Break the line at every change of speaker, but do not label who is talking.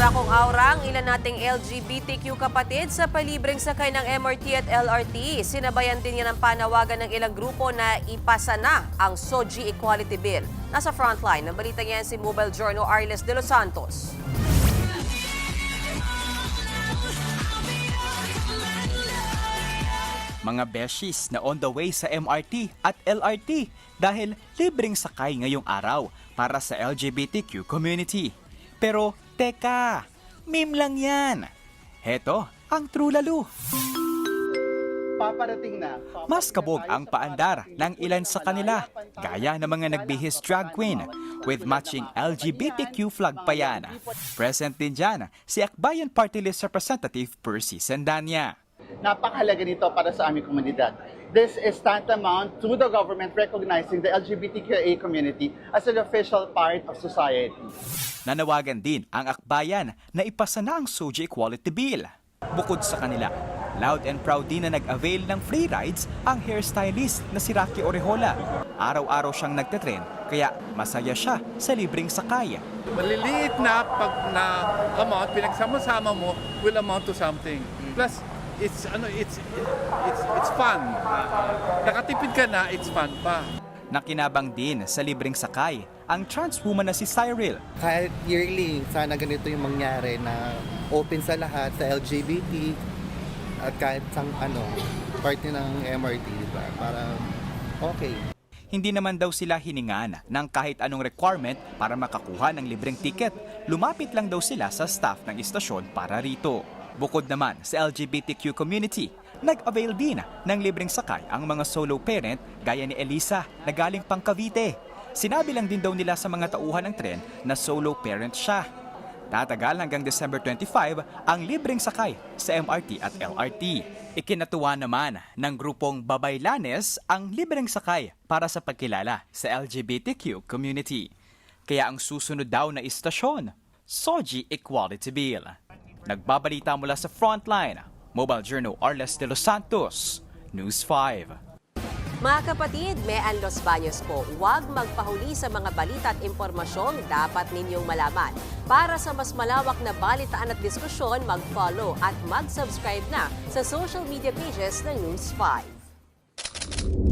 Bagong aura ang ilan nating LGBTQ kapatid sa palibreng sakay ng MRT at LRT. Sinabayan din yan ang panawagan ng ilang grupo na ipasa na ang SOGI Equality Bill. Nasa frontline ng balita niyan si Mobile Journal Arles de los Santos.
Mga beshies na on the way sa MRT at LRT dahil libreng sakay ngayong araw para sa LGBTQ community. Pero teka, meme lang yan. Heto ang true lalo.
Paparating na.
Mas kabog ang paandar ng ilan sa kanila, gaya ng mga nagbihis drag queen with matching LGBTQ flag pa yan. Present din dyan si Akbayan Party List Representative Percy Sendanya.
Napakahalaga nito para sa aming komunidad. This is tantamount to the government recognizing the LGBTQIA community as an official part of society.
Nanawagan din ang akbayan na ipasa na ang SOGI Equality Bill. Bukod sa kanila, loud and proud din na nag-avail ng free rides ang hairstylist na si Rocky Orejola. Araw-araw siyang nagtetrend, kaya masaya siya sa libreng sakay.
Maliliit na pag na amount, pinagsama-sama mo, will amount to something. Plus, it's fun. Nakatipid ka na, it's fun pa.
Nakinabang din sa libreng sakay ang trans woman na si Cyril.
Kahit yearly, sana ganito yung mangyari na open sa lahat, sa LGBT, at kahit sang party ng MRT, diba? Para okay.
Hindi naman daw sila hiningan ng kahit anong requirement para makakuha ng libreng ticket. Lumapit lang daw sila sa staff ng istasyon para rito. Bukod naman sa LGBTQ community, nag-avail din ng libreng sakay ang mga solo parent gaya ni Elisa na galing pang Cavite. Sinabi lang din daw nila sa mga tauhan ng tren na solo parent siya. Tatagal hanggang December 25 ang libreng sakay sa MRT at LRT. Ikinatuwa naman ng grupong Babaylanes ang libreng sakay para sa pagkilala sa LGBTQ community. Kaya ang susunod daw na istasyon, SOGI Equality Bill. Nagbabalita mula sa Frontline, Mobile Journal Arles de los Santos, News 5.
Mga kapatid, Mean Los Baños po, huwag magpahuli sa mga balita at impormasyong dapat ninyong malaman. Para sa mas malawak na balitaan at diskusyon, mag-follow at mag-subscribe na sa social media pages ng News 5.